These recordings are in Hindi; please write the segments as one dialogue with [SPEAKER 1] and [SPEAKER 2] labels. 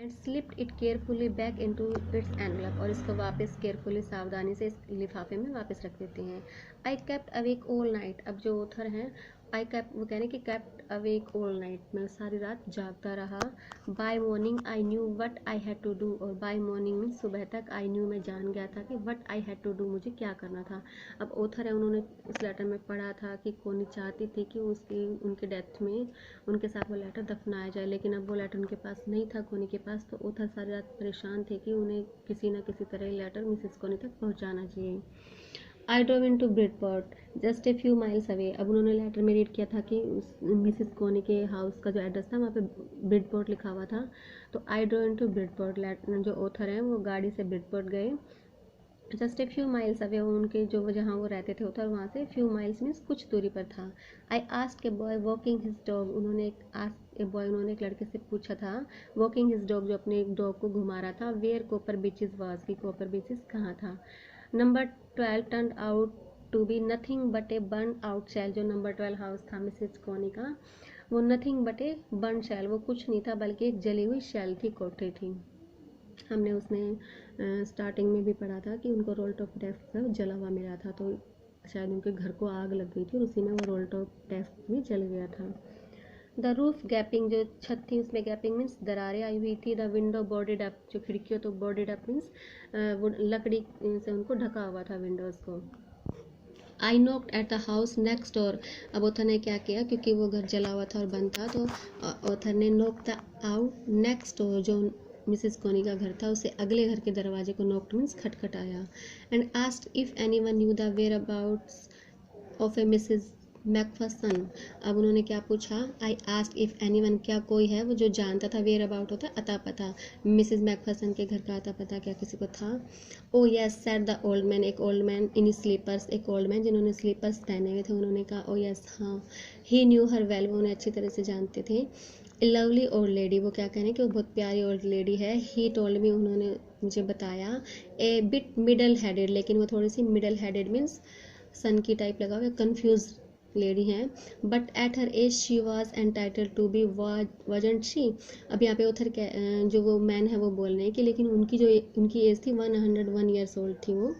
[SPEAKER 1] And slipped it carefully back into its envelope, और इसको वापस केयरफुली सावधानी से इस लिफाफे में वापस रख देते हैं। I kept awake all night, अब जो ऑथर हैं आई केप्ट, वो कह रहे हैं कि केप्ट अवेक ऑल नाइट, मैं सारी रात जागता रहा। By morning I knew what I had to do, और बाय मॉर्निंग मीन सुबह तक, आई न्यू मैं जान गया था कि what I had to do मुझे क्या करना था। अब ऑथर है उन्होंने इस लेटर में पढ़ा था कि कोनी चाहती थी कि उसकी उनके डेथ में उनके साथ वो लेटर दफनाया जाए, लेकिन अब वो लेटर उनके पास नहीं था कोनी के पास, तो ऑथर सारी रात परेशान थे कि उन्हें किसी न किसी तरह लेटर मिसेस कोनी तक पहुंचाना चाहिए। I drove into Bridport just a few miles away, अब उन्होंने लेटर में रीड किया था कि मिसेस कोनी के हाउस का जो एड्रेस था वहाँ पे ब्रिडपोर्ट लिखा हुआ था, तो I drove into Bridport, जो ऑथर हैं वो गाड़ी से ब्रिडपोर्ट गए। Just a few miles away, उनके जो जहाँ वो रहते थे उधर, वहाँ से फ्यू माइल्स मीन्स कुछ दूरी पर था। I asked a boy walking his dog, उन्होंने एक लड़के से पूछा था, वॉकिंग हिज डॉग, जो अपने एक डॉग को घुमा रहा था, वेयर कॉपर बीचेस वाज, की कॉपर बीचेस कहाँ था। Number 12 turn out to be nothing but a burn out shell, जो नंबर 12 हाउस था मिसेज कोनी का, वो nothing but a burn shell, वो कुछ नहीं था बल्कि एक जली हुई शेल थी, कोठरी थी। हमने उसमें स्टार्टिंग में भी पढ़ा था कि उनको रोल टॉप डेस्क जला हुआ मिला था, तो शायद उनके घर को आग लग गई थी और उसी में वो रोल टॉप डेस्क भी जल गया था। द रूफ गैपिंग, जो छत थी उसमें गैपिंग मीन्स दरारें आई हुई थी। द विंडो बोर्डेड अप, जो खिड़कियों तो बोर्डेड अप मीन्स वो लकड़ी से उनको ढका हुआ था विंडोज़ को। I knocked at the house next door, अब ऑथर ने क्या किया, क्योंकि वो घर जला हुआ था और बंद था, तो ऑथर ने knock the out next door, जो मिसेस कोनी का घर था उसे अगले घर के दरवाजे को नॉक्ड मीन्स खटखटाया। And asked if anyone knew the whereabouts of a Mrs McPherson, अब उन्होंने क्या पूछा, आई आस्क्ड इफ़ एनीवन, क्या कोई है वो जो जानता था, वेयर अबाउट होता है अता पता, मिसेस मैकफर्सन के घर का अता पता क्या किसी को था। ओ yes said the old man, एक ओल्ड मैन इन स्लीपर्स, एक ओल्ड मैन जिन्होंने स्लीपर्स पहने हुए थे, उन्होंने कहा ओ यस हाँ, ही न्यू हर वेल, वो उन्हें अच्छी तरह से जानते थे। ए लवली ओल्ड लेडी, वो क्या कह रहे हैं कि वो बहुत प्यारी ओल्ड लेडी है। ही टोल्ड मी, उन्होंने मुझे बताया। ए बिट मिडल हेडेड, लेकिन वो थोड़ी सी मिडल हेडेड मीन्स सन की टाइप लगा हुआ, कन्फ्यूज लेडी हैं। But at her age she was entitle to be wasn't she, अब यहाँ पे उथर जो वो मैन है वो बोल रहे हैं कि लेकिन उनकी एज थी 101 ईयर्स ओल्ड थी वो,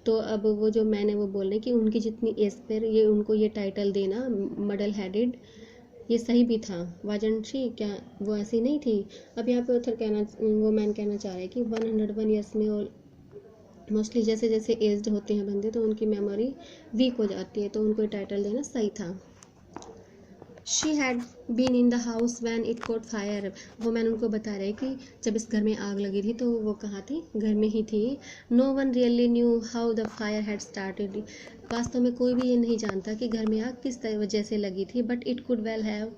[SPEAKER 1] तो अब वो जो मैन है वो बोल रहे हैं कि उनकी जितनी एज पर ये उनको ये टाइटल देना मिडल हेडेड, ये सही भी था। वाजंट शी, क्या वो ऐसी नहीं थी। अब यहाँ पे उथर वो मैन कहना चाह रहे हैं कि 101 ईयर्स में मोस्टली जैसे जैसे एज्ड होते हैं बंदे तो उनकी मेमोरी वीक हो जाती है, तो उनको टाइटल देना सही था। She had been in the house when it caught fire, वो मैंने उनको बता रहे कि जब इस घर में आग लगी थी तो वो कहाँ थी, घर में ही थी। No one really knew how the fire had started, वास्तव में कोई भी ये नहीं जानता कि घर में आग किस वजह से लगी थी। But it could well have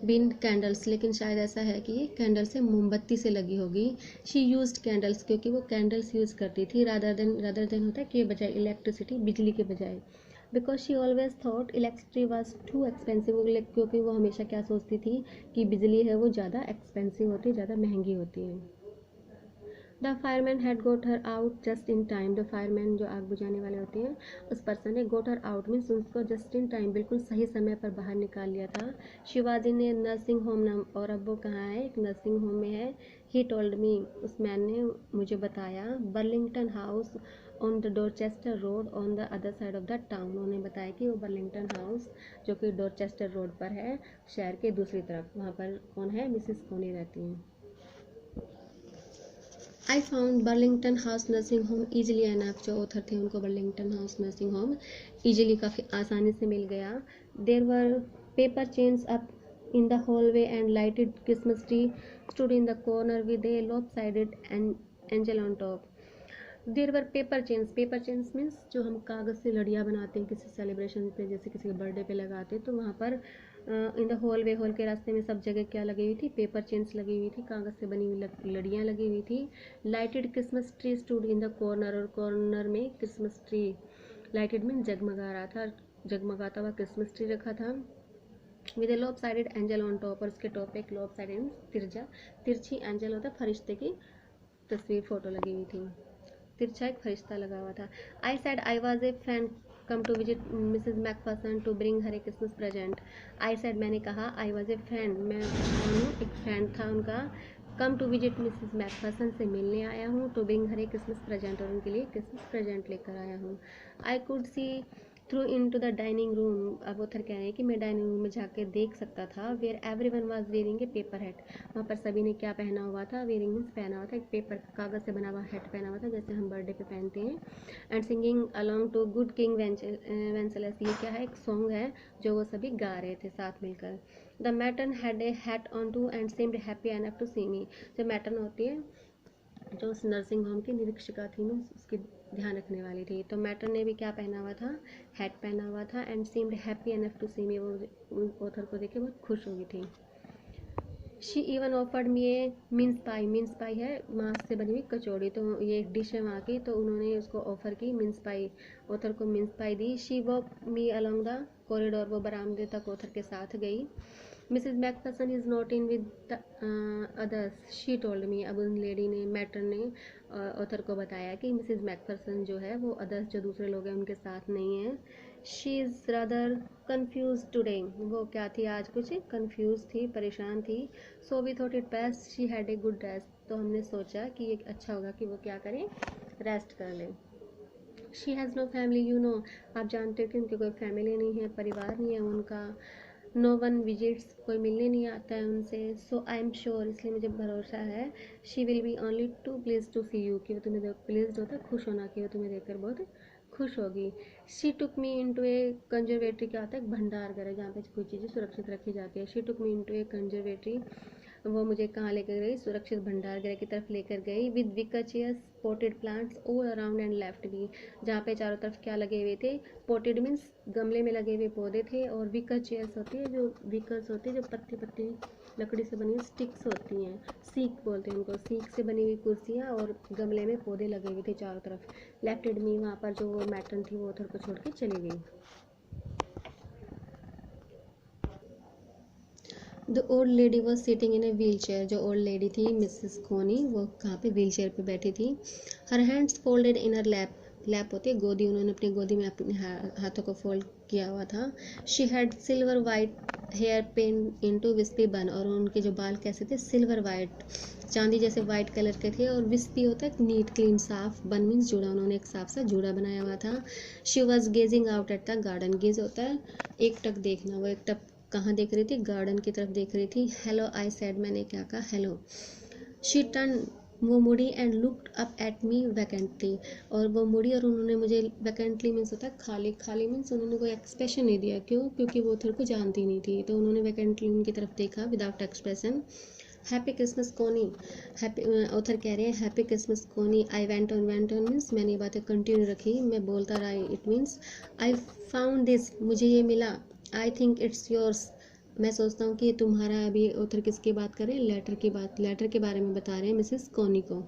[SPEAKER 1] been candles, लेकिन शायद ऐसा है कि ये कैंडल से मोमबत्ती से लगी होगी। शी यूज्ड कैंडल्स, क्योंकि वो कैंडल्स यूज़ करती थी, रादर देन होता है के बजाय इलेक्ट्रिसिटी, बिजली के बजाय। Because she always thought electricity was too expensive, क्योंकि वो हमेशा क्या सोचती थी कि बिजली है वो ज़्यादा एक्सपेंसिव होती है, ज़्यादा महंगी होती है। The fireman had got her out just in time, जो फायरमैन जो आग बुझाने वाले होते हैं उस पर्सन ने गोट हर आउट मीन्स उसको जस्ट इन टाइम बिल्कुल सही समय पर बाहर निकाल लिया था। शिवाजी ने नर्सिंग होम नाम, और अब वो कहाँ है, एक नर्सिंग होम में है। ही टोल्ड मी, उस मैन ने मुझे बताया। Burlington house on the Dorchester road on the other side of the town, उन्होंने बताया कि वो बर्लिंगटन हाउस जो कि डोरचेस्टर रोड पर है, शहर के दूसरी तरफ, वहाँ पर कौन है, मिसेस कोनी रहती हैं। I found Burlington house nursing home easily enough, जो ऑथर थे उनको Burlington house nursing home easily काफ़ी आसानी से मिल गया। There were paper chains up in the hallway and lighted Christmas tree stood in the corner with a lopsided angel on top. There were paper chains means जो हम कागज़ से लड़ियाँ बनाते हैं किसी सेलिब्रेशन पे, जैसे किसी के बर्थडे पे लगाते हैं, तो वहाँ पर इन द हॉल के रास्ते में सब जगह क्या लगी हुई थी, पेपर चेन्स लगी हुई थी, कागज़ से बनी हुई लड़ियाँ लगी हुई थी। Lighted Christmas tree stood in the corner, और कॉर्नर में क्रिसमस ट्री, लाइटेड मीन जगमगा रहा था, जगमगाता हुआ क्रिसमस ट्री रखा था। With a lopsided angel on top, और उसके टॉप पे एक lopsided तिरछी एंजल होता है, फरिश्ते की तस्वीर फोटो लगी हुई थी, तिरछा एक फरिश्ता लगा हुआ था। I said I was a friend come to visit Mrs McPherson to bring her a Christmas present. I said, मैंने कहा, आई वॉज ए फ्रेंड, मैं एक फ्रेंड था उनका, come to visit Mrs McPherson से मिलने आया हूँ, to bring her a Christmas present, और उनके लिए क्रिसमस प्रेजेंट लेकर आया हूँ। I could see through into the dining room, अब ऑथर कह रहे हैं कि मैं डाइनिंग रूम में जाकर देख सकता था, where everyone was wearing a paper hat, वहाँ पर सभी ने क्या पहना हुआ था, वेयरिंग मीन्स पहना हुआ था, एक पेपर कागज़ से बना हुआ हैट पहना हुआ था जैसे हम बर्थडे पे पहनते हैं, and singing along to good king Wenceslas, ये क्या है, एक सॉन्ग है जो वो सभी गा रहे थे साथ मिलकर। The matron had a hat on too and seemed happy enough to see me, जो मैटर्न होती है जो उस नर्सिंग होम की निरीक्षिका थी, मीन्स उसकी ध्यान रखने वाली थी, तो मैटर ने भी क्या पहना हुआ था, हैट पहना हुआ था, and seemed happy enough to see me, वो ऑथर को देख के बहुत खुश हो गई थी। She even offered me a mince pie है मांस से बनी हुई कचौड़ी, तो ये एक डिश है वहाँ की, तो उन्होंने उसको ऑफर की, मिन्स पाई, ऑथर को मिन्स पाई दी। She walk me along the corridor, वो बरामदे तक ऑथर के साथ गई। Mrs McPherson is not in with the others, she told me, अब उन लेडी ने, मैटर ने ऑथर को बताया कि मिसेज मैकफर्सन जो है वो अदर्स जो दूसरे लोग हैं उनके साथ नहीं है। She is rather confuse today, वो क्या थी आज कुछ कन्फ्यूज थी, परेशान थी। So we thought it best she had a good rest, तो हमने सोचा कि ये अच्छा होगा कि वो क्या करें, रेस्ट कर लें। She has no family you know, आप जानते हो कि उनकी कोई फैमिली नहीं है, परिवार नहीं है उनका। नो वन विजिट्स, कोई मिलने नहीं आता है उनसे। सो आई एम श्योर, इसलिए मुझे भरोसा है, she will be only too please to see you, कि वो तुम्हें देख, प्लीज होता है खुश होना, कि वो तुम्हें देखकर बहुत खुश होगी। She took me into a conservatory, क्या होता है भंडार घर है जहाँ पे कोई चीज़ें सुरक्षित रखी जाती है। She took me into a conservatory, वो मुझे कहाँ लेकर गई, सुरक्षित भंडार गृह की तरफ लेकर गई। With wicker chairs potted plants all around and left भी, जहाँ पे चारों तरफ क्या लगे हुए थे, पोटेड मीन्स गमले में लगे हुए पौधे थे, और विकर चेयर्स होती है जो विकर्स होते हैं जो पत्ती पत्ती लकड़ी से बनी हुई स्टिक्स होती हैं, सीक बोलते हैं उनको, सीक से बनी हुई कुर्सियाँ और गमले में पौधे लगे हुए थे चारों तरफ। लेफ्टेड मी, वहाँ पर जो वो मैटर्न थी वो ऑथर को छोड़ के चली गई। The old lady was sitting in a wheel chair, जो ओल्ड लेडी थी मिसेस कोनी, वो कहाँ पे व्हील चेयर पर बैठी थी। हर हैंड्स फोल्डेड इन हर लैप, लैप होती है गोदी, उन्होंने अपनी गोदी में अपने हाथों को फोल्ड किया हुआ था। She had silver white hair pinned into wispy bun, और उनके जो बाल कैसे थे, सिल्वर वाइट, चांदी जैसे वाइट कलर के थे, और विस्पी होता है नीट क्लीन साफ, बन मीन्स जूड़ा, उन्होंने एक साफ सा जूड़ा बनाया हुआ था। She was gazing out at the garden, gaze होता है एक टक देखना, वो एक टक कहाँ देख रही थी, गार्डन की तरफ देख रही थी। हेलो आई सेड, मैंने क्या कहा, हेलो। शी टर्न, वो मुड़ी and looked up at me vacantly, और वो मुड़ी और उन्होंने मुझे, वैकेंटली मीन्स होता है खाली, खाली मीन्स उन्होंने कोई एक्सप्रेशन नहीं दिया, क्यों, क्योंकि वो ऑथर को जानती नहीं थी, तो उन्होंने वैकेंटली उनकी तरफ देखा विदाउट एक्सप्रेशन। हैप्पी क्रिसमस कोनी, हैप्पी, ऑथर कह रहे हैं हैप्पी क्रिसमस कोनी। आई वेंट ऑन मीन्स मैंने ये बातें कंटिन्यू रखी, मैं बोलता रहा, it means I found this, मुझे ये मिला। आई थिंक इट्स योर्स, मैं सोचता हूँ कि ये तुम्हारा है। अभी ऑथर किसकी बात करें, लेटर की बात, लेटर के बारे में बता रहे हैं मिसेस कोनी को।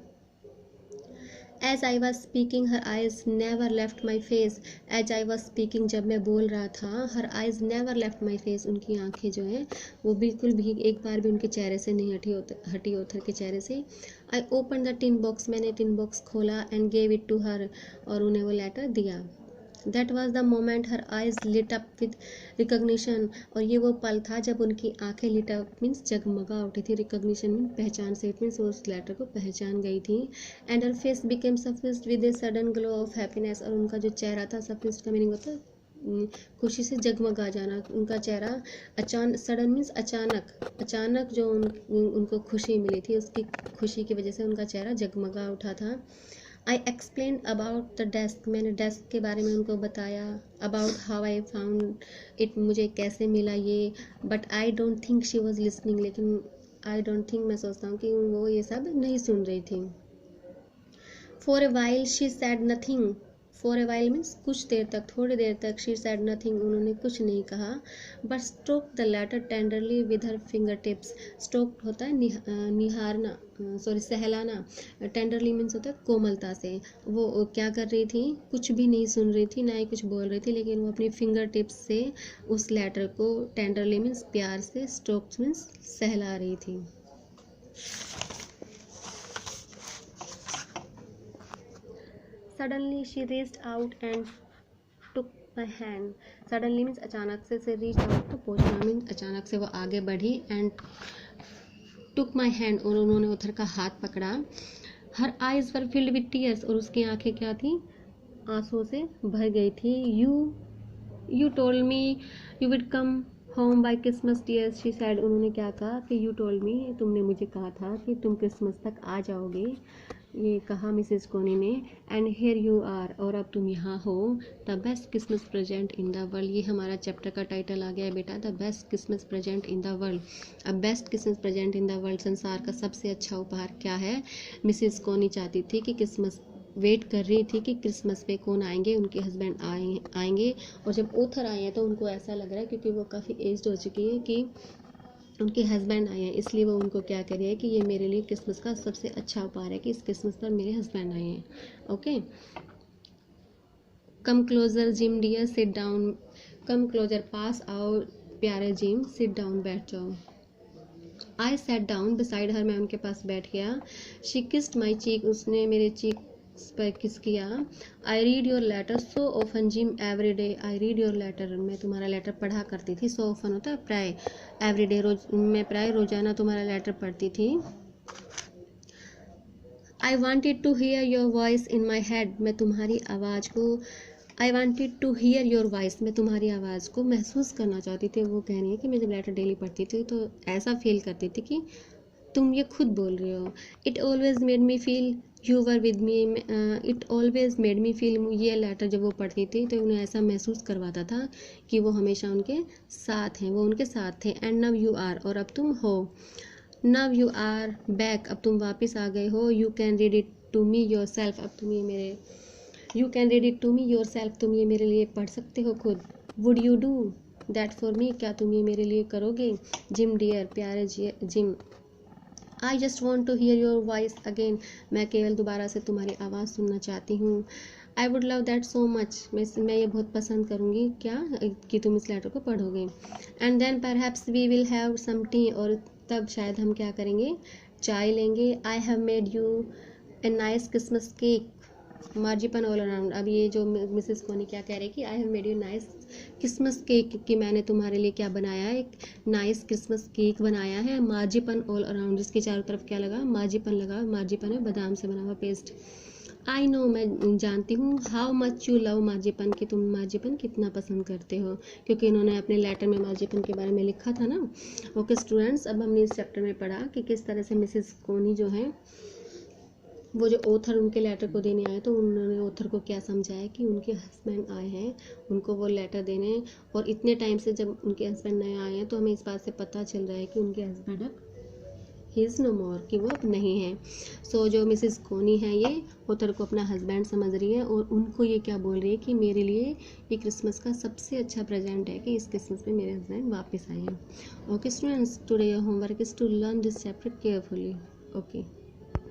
[SPEAKER 1] As I was speaking her eyes never left my face, as I was speaking, जब मैं बोल रहा था, her eyes never left my face, उनकी आंखें जो हैं वो बिल्कुल भी एक बार भी उनके चेहरे से नहीं हटी ऑथर के चेहरे से। I open the tin box, मैंने टिन बॉक्स खोला, and gave it to her, और उन्हें वो लेटर दिया। That was the moment her eyes lit up with recognition, और ये वो पल था जब उनकी आंखें लिट अप मीन्स जगमगा उठी थी, रिकग्निशन मीन पहचान से, इट मीन्स उस लेटर को पहचान गई थी। And her face became suffused with a sudden glow of happiness, और उनका जो चेहरा था, सफिस्ड का मीनिंग होता है खुशी से जगमगा जाना, उनका चेहरा अचानक, सडन मीन्स अचानक, अचानक जो उनको खुशी मिली थी, उसकी खुशी की वजह से उनका चेहरा जगमगा उठा था। I explain about the desk, मैंने डेस्क के बारे में उनको बताया। About how I found it, मुझे कैसे मिला ये। But I don't think she was listening, लेकिन आई डोंट थिंक, मैं सोचता हूँ कि वो ये सब नहीं सुन रही थी। For a while she said nothing, for a while means कुछ देर तक, थोड़ी देर तक, शी सैड नथिंग, उन्होंने कुछ नहीं कहा। But stroke the letter tenderly with her finger tips, stroke होता है निहारना, सॉरी सहलाना, टेंडरली मीन्स होता है कोमलता से। वो क्या कर रही थी, कुछ भी नहीं सुन रही थी, ना ही कुछ बोल रही थी, लेकिन वो अपनी फिंगर टिप्स से उस लेटर को, टेंडरली मीन्स प्यार से, स्ट्रोक्स मीन्स सहला रही थी। Suddenly she reached out and took my hand, suddenly means अचानक से रीच आउट तो पहुँचना मीन्स अचानक से वो आगे बढ़ी, एंड टुक माई हैंड, और उन्होंने ओथर का हाथ पकड़ा। Her eyes were filled with tears, और उसकी आंखें क्या थी, आंसुओं से भर गई थी। You told me you would come home by Christmas tears, she said, उन्होंने क्या कहा कि यू टोल्ड मी, तुमने मुझे कहा था कि तुम क्रिसमस तक आ जाओगे, ये कहा मिसेस कोनी ने। एंड हेयर यू आर, और अब तुम यहाँ हो। The best Christmas present in the world, ये हमारा चैप्टर का टाइटल आ गया है बेटा, the best Christmas present in the world. अब best Christmas present in the world, संसार का सबसे अच्छा उपहार क्या है। मिसेस कोनी चाहती थी कि क्रिसमस, वेट कर रही थी कि क्रिसमस पे कौन आएंगे, उनके हस्बैंड आएंगे। और जब ओथर आए हैं तो उनको ऐसा लग रहा है, क्योंकि वो काफ़ी एज्ड हो चुकी है, कि उनके हस्बैंड आए हैं, इसलिए वो उनको क्या कर रही है कि ये मेरे लिए क्रिसमस का सबसे अच्छा उपहार है कि इस क्रिसमस पर मेरे हस्बैंड आए हैं। Okay, come closer Jim dear, sit down, come closer, पास आओ प्यारे जिम, सिट डाउन, बैठ जाओ। I sat down beside her, मैं उनके पास बैठ गया। शी किस्ड माई चीक, उसने मेरे चीक पर किस किया। I read your letter so often Jim every day, I read your letter, मैं तुम्हारा लेटर पढ़ा करती थी। सो ऑफन होता है प्राय, एवरी डे रोज, मैं प्राय रोजाना तुम्हारा लेटर पढ़ती थी। I wanted to hear your voice in my head, मैं तुम्हारी आवाज़ को, I wanted to hear your voice, मैं तुम्हारी आवाज़ को महसूस करना चाहती थी। वो कह रही है कि मैं जब लेटर डेली पढ़ती थी तो ऐसा फील करती थी कि तुम ये खुद बोल रहे हो। It always made me feel you were with me, it always made me feel, ये लेटर जब वो पढ़ती थी तो उन्हें ऐसा महसूस करवाता था कि वो हमेशा उनके साथ हैं, वो उनके साथ थे। एंड नव यू आर, और अब तुम हो। नव यू आर बैक, अब तुम वापस आ गए हो। You can read it to me yourself, अब तुम ये मेरे, you can read it to me yourself, तुम ये मेरे लिए पढ़ सकते हो खुद। Would you do that for me, क्या तुम ये मेरे लिए करोगे। जिम डियर, प्यारे Jim, I just want to hear your voice again, मैं केवल दोबारा से तुम्हारी आवाज़ सुनना चाहती हूँ। I would love that so much, मैं ये बहुत पसंद करूँगी क्या, कि तुम इस लेटर को पढ़ोगे। And then perhaps we will have some tea, और तब शायद हम क्या करेंगे, चाय लेंगे। I have made you a nice Christmas cake, marzipan all around, अब ये जो मिसेस कोनी क्या कह रही है कि आई have made you nice Christmas cake, कि मैंने तुम्हारे लिए क्या बनाया है, एक नाइस क्रिसमस केक बनाया है। मार्जिपन ऑल अराउंड, जिसके चारों तरफ क्या लगा, मार्जिपन लगा, मार्जिपन है बादाम से बना हुआ पेस्ट। आई नो, मैं जानती हूँ। हाउ मच यू लव मार्जिपन, कि तुम मार्जिपन कितना पसंद करते हो, क्योंकि इन्होंने अपने लेटर में मार्जिपन के बारे में लिखा था ना। ओके स्टूडेंट्स, अब हमने इस चैप्टर में पढ़ा कि किस तरह से मिसेस कोनी जो है, वो जो ऑथर उनके लेटर को देने आए तो उन्होंने ऑथर को क्या समझाया कि उनके हस्बैंड आए हैं उनको वो लेटर देने, और इतने टाइम से जब उनके हस्बैंड नए आए हैं तो हमें इस बात से पता चल रहा है कि उनके हस्बैंड अब ही इज़ नो मोर, कि वो अब नहीं हैं। सो जो मिसेस कोनी है ये ऑथर को अपना हस्बैंड समझ रही है, और उनको ये क्या बोल रही है कि मेरे लिए ये क्रिसमस का सबसे अच्छा प्रेजेंट है कि इस क्रिसमस में मेरे हस्बैंड वापस आए हैं। Okay students, today your homework is to learn this chapter carefully. Okay.